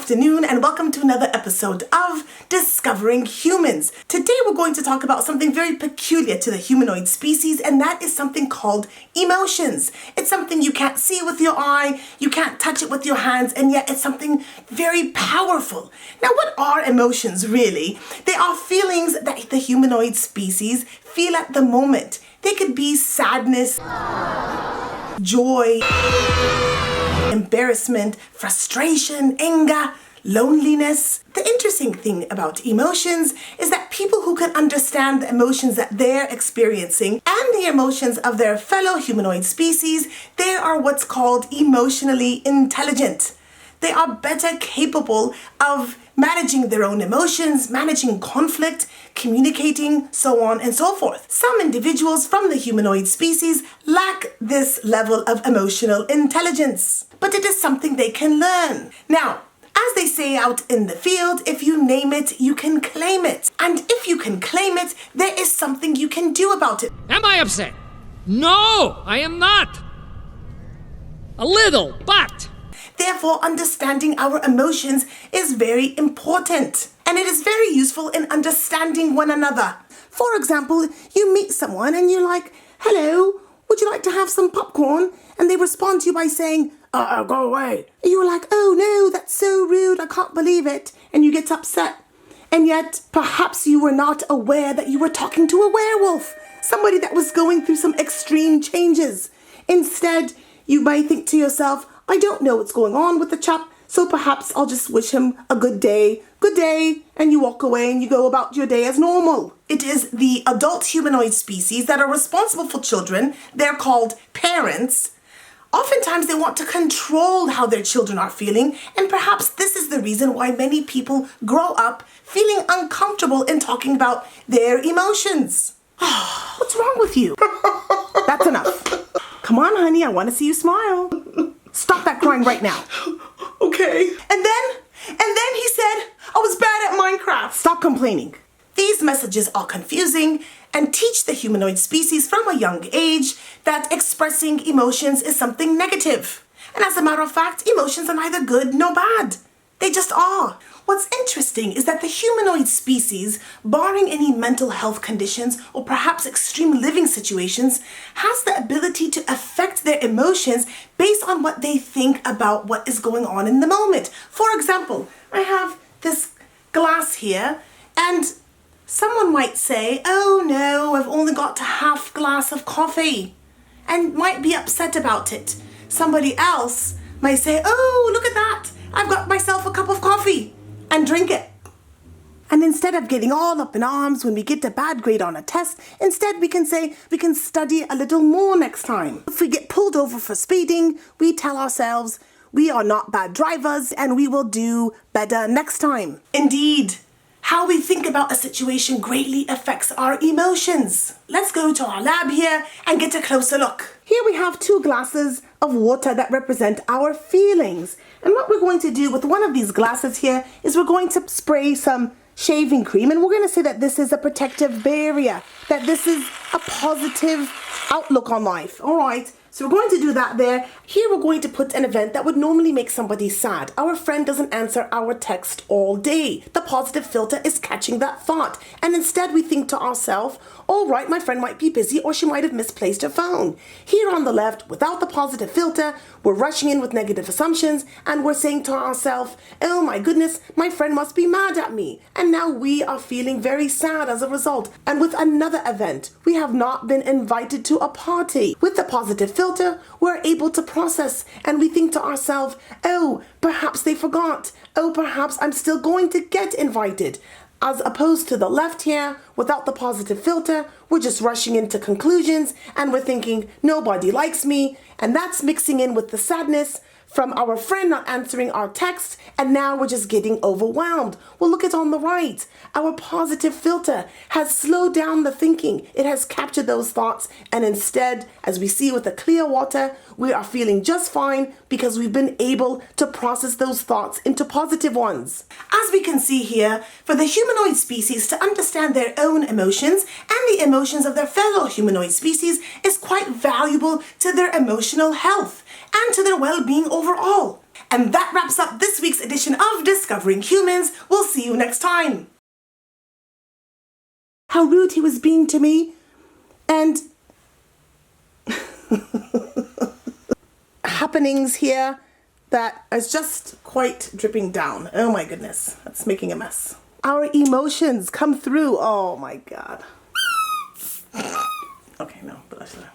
afternoon and welcome to another episode of Discovering Humans. Today we're going to talk about something very peculiar to the humanoid species, and that is something called emotions. It's something you can't see with your eye, you can't touch it with your hands, and yet it's something very powerful. Now, what are emotions really? They are feelings that the humanoid species feel at the moment. They could be sadness, joy, embarrassment, frustration, anger, loneliness. The interesting thing about emotions is that people who can understand the emotions that they're experiencing and the emotions of their fellow humanoid species, they are what's called emotionally intelligent. They are better capable of managing their own emotions, managing conflict, communicating, so on and so forth. Some individuals from the humanoid species lack this level of emotional intelligence, but it is something they can learn. Now, as they say out in the field, if you name it, you can claim it. And if you can claim it, there is something you can do about it. Am I upset? No, I am not. A little, but... Therefore, understanding our emotions is very important, and it is very useful in understanding one another. For example, you meet someone and you're like, "Hello, would you like to have some popcorn?" And they respond to you by saying, "Go away." And you're like, "Oh no, that's so rude, I can't believe it." And you get upset. And yet, perhaps you were not aware that you were talking to a werewolf, somebody that was going through some extreme changes. Instead, you may think to yourself, "I don't know what's going on with the chap, so perhaps I'll just wish him a good day, and you walk away and you go about your day as normal. It is the adult humanoid species that are responsible for children. They're called parents. Oftentimes they want to control how their children are feeling, and perhaps this is the reason why many people grow up feeling uncomfortable in talking about their emotions. What's wrong with you? That's enough. Come on, honey, I want to see you smile. Stop that crying right now. Okay. And then he said, "I was bad at Minecraft." Stop complaining. These messages are confusing and teach the humanoid species from a young age that expressing emotions is something negative. And as a matter of fact, emotions are neither good nor bad. They just are. What's interesting is that the humanoid species, barring any mental health conditions or perhaps extreme living situations, has the ability to affect their emotions based on what they think about what is going on in the moment. For example, I have this glass here, and someone might say, "Oh no, I've only got a half glass of coffee," and might be upset about it. Somebody else might say, "Oh, look at that, I've got myself a cup of coffee," and drink it. And instead of getting all up in arms when we get a bad grade on a test, instead we can say we can study a little more next time. If we get pulled over for speeding, we tell ourselves we are not bad drivers and we will do better next time. Indeed, how we think about a situation greatly affects our emotions. Let's go to our lab here and get a closer look. Here we have 2 glasses of water that represent our feelings. And what we're going to do with one of these glasses here is we're going to spray some shaving cream, and we're going to say that this is a protective barrier, that this is a positive outlook on life. All right. So we're going to do that there. Here we're going to put an event that would normally make somebody sad. Our friend doesn't answer our text all day. The positive filter is catching that thought. And instead we think to ourselves, all right, my friend might be busy or she might have misplaced her phone. Here on the left, without the positive filter, we're rushing in with negative assumptions and we're saying to ourselves, "Oh my goodness, my friend must be mad at me." And now we are feeling very sad as a result. And with another event, we have not been invited to a party. With the positive filter, we're able to process and we think to ourselves, "Oh, perhaps they forgot. Oh, perhaps I'm still going to get invited." As opposed to the left here, without the positive filter, we're just rushing into conclusions and we're thinking, "Nobody likes me," and that's mixing in with the sadness from our friend not answering our text, and now we're just getting overwhelmed. Well, look at on the right. Our positive filter has slowed down the thinking. It has captured those thoughts, and instead, as we see with the clear water, we are feeling just fine because we've been able to process those thoughts into positive ones. As we can see here, for the humanoid species to understand their own emotions and the emotions of their fellow humanoid species is quite valuable to their emotional health and to their well-being overall. And that wraps up this week's edition of Discovering Humans. We'll see you next time. How rude he was being to me, and happenings here that is just quite dripping down. Oh my goodness, that's making a mess. Our emotions come through. Oh my God. Okay, no, but I should.